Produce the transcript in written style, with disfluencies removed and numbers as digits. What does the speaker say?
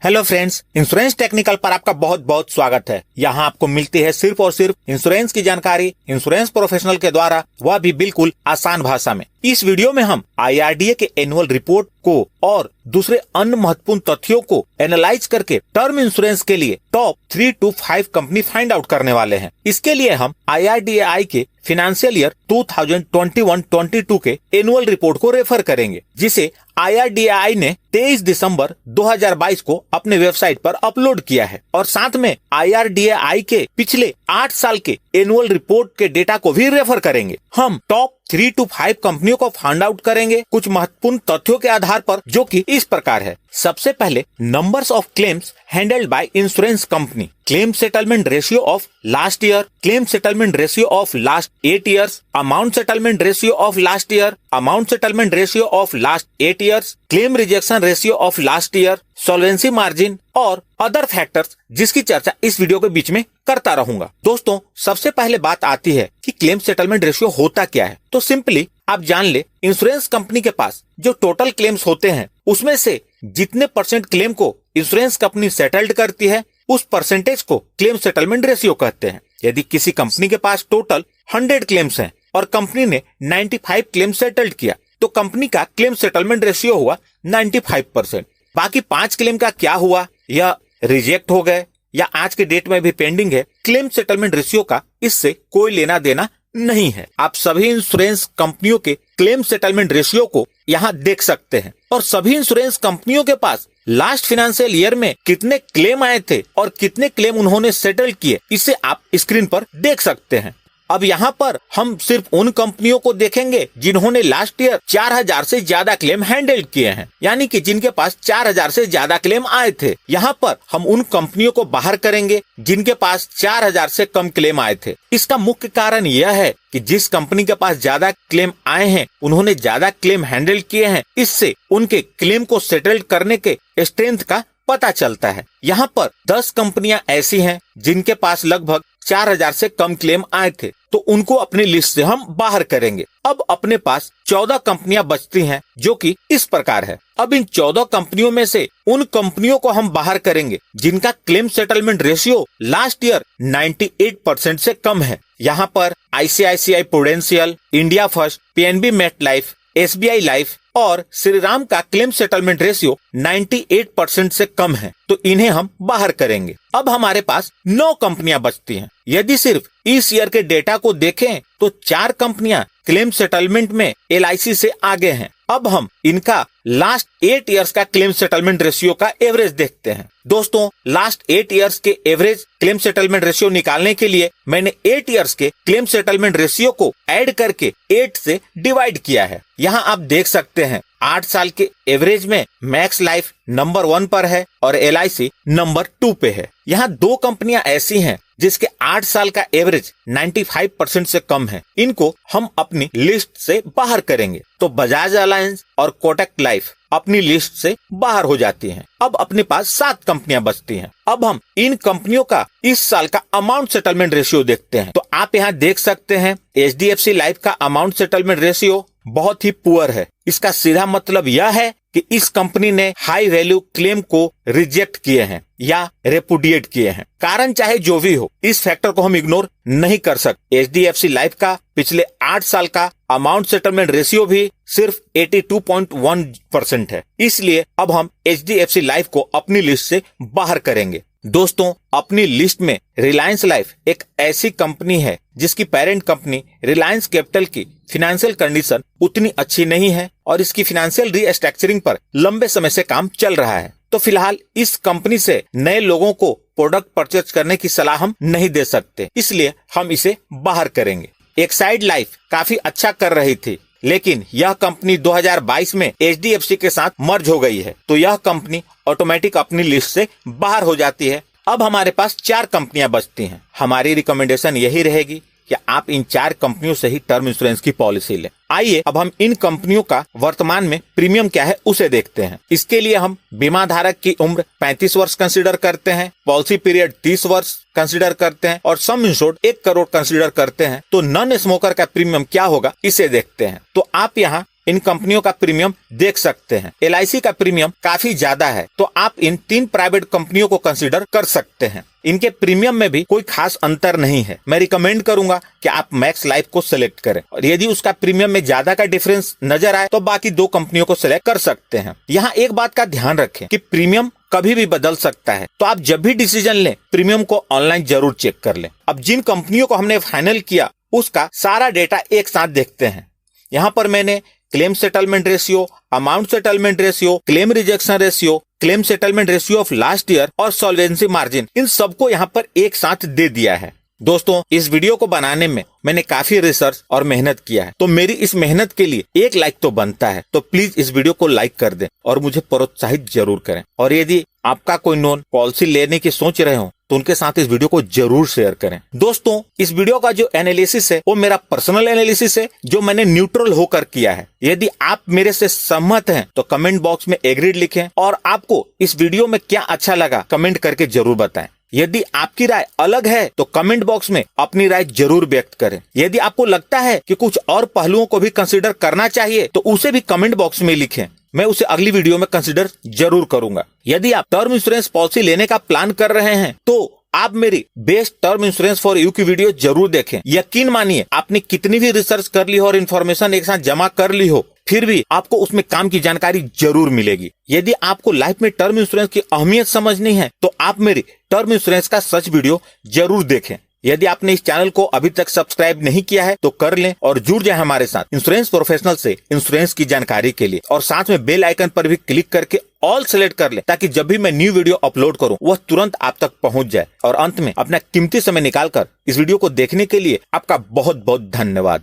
Hello friends, insurance technical पर आपका बहुत बहुत स्वागत है। यहाँ आपको मिलती है सिर्फ और सिर्फ इंश्योरेंस की जानकारी इंश्योरेंस प्रोफेशनल के द्वारा, वह भी बिल्कुल आसान भाषा में। इस वीडियो में हम IRDA के एनुअल रिपोर्ट को और दूसरे अन्य महत्वपूर्ण तथ्यों को एनालाइज करके टर्म इंश्योरेंस के लिए top 3 to 5 company find out करने वाले हैं। इसके लिए हम IRDAI के फाइनेंशियल ईयर 2021-22 के एनुअल रिपोर्ट को रेफर करेंगे, जिसे IRDAI ने 23 दिसंबर 2022 को अपने वेबसाइट पर अपलोड किया है। और साथ में IRDAI के पिछले 8 साल के एनुअल रिपोर्ट के डेटा को भी रेफर करेंगे। हम टॉप 3 to 5 कंपनियों को फाइंड आउट करेंगे कुछ महत्वपूर्ण तथ्यों के आधार पर, जो कि इस प्रकार है। सबसे पहले, numbers of claims handled by insurance company, claim settlement ratio of last year, claim settlement ratio of last 8 years, amount settlement ratio of last year, amount settlement ratio of last 8 years, claim rejection ratio of last year, solvency margin और other factors, जिसकी चर्चा इस video के बीच में करता रहूंगा। दोस्तों, सबसे पहले बात आती है कि क्लेम सेटलमेंट रेशियो होता क्या है। तो सिंपली आप जान ले, इंश्योरेंस कंपनी के पास जो टोटल क्लेम्स होते हैं, उसमें से जितने परसेंट क्लेम को इंश्योरेंस कंपनी सेटल्ड करती है, उस परसेंटेज को क्लेम सेटलमेंट रेशियो कहते हैं। यदि किसी कंपनी के पास टोटल 100 क्लेम्स हैं और कंपनी ने 95 क्लेम सेटल्ड किया, तो कंपनी का क्लेम सेटलमेंट रेशियो हुआ 95%। बाकी 5 क्लेम का क्या हुआ, या रिजेक्ट हो गए या आज के डेट में भी पेंडिंग है, क्लेम सेटलमेंट रेशियो का इससे कोई लेना देना नहीं है। आप सभी इंश्योरेंस कंपनियों के क्लेम सेटलमेंट रेशियो को यहाँ देख सकते हैं और सभी इंश्योरेंस कंपनियों के पास लास्ट फाइनेंशियल ईयर में कितने क्लेम आए थे और कितने क्लेम उन्होंने सेटल किए, इसे आप स्क्रीन पर देख सकते हैं। अब यहाँ पर हम सिर्फ उन कंपनियों को देखेंगे जिन्होंने लास्ट ईयर 4000 से ज्यादा क्लेम हैंडल किए हैं, यानी कि जिनके पास 4000 से ज्यादा क्लेम आए थे। यहाँ पर हम उन कंपनियों को बाहर करेंगे जिनके पास 4000 से कम क्लेम आए थे। इसका मुख्य कारण यह है कि जिस कंपनी के पास ज्यादा क्लेम आए हैं, उन्होंने ज्यादा क्लेम हैंडल किए हैं। इससे उनके क्लेम को सेटल करने के स्ट्रेंथ का पता चलता है। यहाँ पर 10 कंपनियां ऐसी हैं जिनके पास लगभग 4000 से कम क्लेम आए थे, तो उनको अपनी लिस्ट से हम बाहर करेंगे। अब अपने पास 14 कंपनियां बचती हैं, जो कि इस प्रकार है। अब इन 14 कंपनियों में से उन कंपनियों को हम बाहर करेंगे जिनका claim settlement ratio last year 98% से कम है। यहाँ पर ICICI prudential, India first, PNB MetLife, SBI life और श्रीराम का क्लेम सेटलमेंट रेशियो 98% से कम है, तो इन्हें हम बाहर करेंगे। अब हमारे पास 9 कंपनियां बचती हैं। यदि सिर्फ इस ईयर के डेटा को देखें तो 4 कंपनियां क्लेम सेटलमेंट में LIC से आगे हैं। अब हम इनका लास्ट 8 years का क्लेम सेटलमेंट रेशियो का एवरेज देखते हैं। दोस्तों, लास्ट 8 years के एवरेज क्लेम सेटलमेंट रेशियो निकालने के लिए मैंने 8 years के क्लेम सेटलमेंट रेशियो को ऐड करके 8 से डिवाइड किया है। यहाँ आप देख सकते हैं 8 साल के एवरेज में मैक्स लाइफ नंबर 1 पर है और LIC नंबर 2 पे है। यहाँ 2 कंपनियां ऐसी हैं जिसके 8 साल का एवरेज 95% से कम है। इनको हम अपनी लिस्ट से बाहर करेंगे, तो बजाज अलायंस और कोटक लाइफ अपनी लिस्ट से बाहर हो जाती हैं। अब अपने पास 7 कंपनियां बचती हैं। अब हम इन कंपनियों का इस साल का अमाउंट सेटलमेंट रेशियो देखते हैं। तो आप यहाँ देख सकते हैं HDFC लाइफ का अमाउंट सेटलमेंट रेशियो बहुत ही पुअर है। इसका सीधा मतलब यह है कि इस कंपनी ने हाई वैल्यू क्लेम को रिजेक्ट किए हैं या रेपुडिएट किए हैं। कारण चाहे जो भी हो, इस फैक्टर को हम इग्नोर नहीं कर सकते। HDFC लाइफ का पिछले 8 साल का अमाउंट सेटलमेंट रेशियो भी सिर्फ 82.1% है। इसलिए अब हम HDFC लाइफ को अपनी लिस्ट से बाहर करेंगे। दोस्तों, अपनी लिस्ट में रिलायंस लाइफ एक ऐसी कंपनी है जिसकी पेरेंट कंपनी रिलायंस कैपिटल की फाइनेंशियल कंडीशन उतनी अच्छी नहीं है और इसकी फाइनेंशियल रीस्ट्रक्चरिंग पर लंबे समय से काम चल रहा है। तो फिलहाल इस कंपनी से नए लोगों को प्रोडक्ट परचेज करने की सलाह हम नहीं दे सकते, इसलिए हम इसे बाहर करेंगे। एक्साइड लाइफ काफी अच्छा कर रही थी, लेकिन यह कंपनी 2022 में HDFC के साथ मर्ज हो गई है, तो यह कंपनी ऑटोमेटिक अपनी लिस्ट से बाहर हो जाती है। अब हमारे पास 4 कंपनियां बचती हैं। हमारी रिकमेंडेशन यही रहेगी कि आप इन 4 कंपनियों से ही टर्म इंश्योरेंस की पॉलिसी लें। आइए अब हम इन कंपनियों का वर्तमान में प्रीमियम क्या है उसे देखते हैं। इसके लिए हम बीमा धारक की उम्र 35 वर्ष कंसीडर करते हैं, पॉलिसी पीरियड 30 वर्ष कंसीडर करते हैं और सम इंश्योर्ड 1 करोड़ कंसीडर करते हैं। तो नॉन स्मोकर का प्रीमियम क्या होगा इसे देखते हैं। तो आप यहाँ इन कंपनियों का प्रीमियम देख सकते हैं। LIC का प्रीमियम काफी ज्यादा है, तो आप इन 3 प्राइवेट कंपनियों को कंसीडर कर सकते हैं। इनके प्रीमियम में भी कोई खास अंतर नहीं है। मैं रिकमेंड करूंगा कि आप मैक्स लाइफ को सिलेक्ट करें, और यदि उसका प्रीमियम में ज्यादा का डिफरेंस नजर आए तो बाकी 2 कंपनियों को सिलेक्ट कर सकते हैं। यहाँ एक बात का ध्यान रखें कि प्रीमियम कभी भी बदल सकता है, तो आप जब भी डिसीजन लें प्रीमियम को ऑनलाइन जरूर चेक कर लें। अब जिन कंपनियों को हमने फाइनल किया उसका सारा डेटा एक साथ देखते हैं। यहाँ पर मैंने claim settlement ratio, amount settlement ratio, claim rejection ratio, claim settlement ratio of last year और सॉल्वेंसी मार्जिन, इन सबको यहाँ पर एक साथ दे दिया है। दोस्तों, इस वीडियो को बनाने में मैंने काफी रिसर्च और मेहनत किया है, तो मेरी इस मेहनत के लिए एक लाइक तो बनता है। तो प्लीज इस वीडियो को लाइक कर दें और मुझे प्रोत्साहित जरूर करें। और यदि आपका कोई नोन पॉलिसी लेने की सोच रहे हो तो उनके साथ इस वीडियो को जरूर शेयर करें। दोस्तों, इस वीडियो का जो एनालिसिस है वो मेरा पर्सनल एनालिसिस है, जो मैंने न्यूट्रल होकर किया है। यदि आप मेरे से सहमत हैं तो कमेंट बॉक्स में एग्रीड लिखें, और आपको इस वीडियो में क्या अच्छा लगा कमेंट करके जरूर बताएं। यदि आपकी राय अलग है तो कमेंट बॉक्स में अपनी राय जरूर व्यक्त करें। यदि आपको लगता है कि कुछ और पहलुओं को भी कंसीडर करना चाहिए तो उसे भी कमेंट बॉक्स में लिखें, मैं उसे अगली वीडियो में कंसीडर जरूर करूंगा। यदि आप टर्म इंश्योरेंस पॉलिसी लेने का प्लान कर रहे हैं तो आप मेरी best term insurance for you की वीडियो जरूर देखें। यकीन मानिए, आपने कितनी भी रिसर्च कर ली हो और इन्फॉर्मेशन एक साथ जमा कर ली हो, फिर भी आपको उसमें काम की जानकारी जरूर मिलेगी। यदि आपको लाइफ में टर्म इंश्योरेंस की अहमियत समझनी है तो आप मेरी टर्म इंश्योरेंस का सच वीडियो जरूर देखें। यदि आपने इस चैनल को अभी तक सब्सक्राइब नहीं किया है तो कर लें और जुड़ जाए हमारे साथ इंश्योरेंस प्रोफेशनल से इंश्योरेंस की जानकारी के लिए, और साथ में बेल आइकन पर भी क्लिक करके ऑल सेलेक्ट कर ले, ताकि जब भी मैं न्यू वीडियो अपलोड करूं वह तुरंत आप तक पहुंच जाए। और अंत में अपना कीमती समय निकालकर इस वीडियो को देखने के लिए आपका बहुत बहुत धन्यवाद।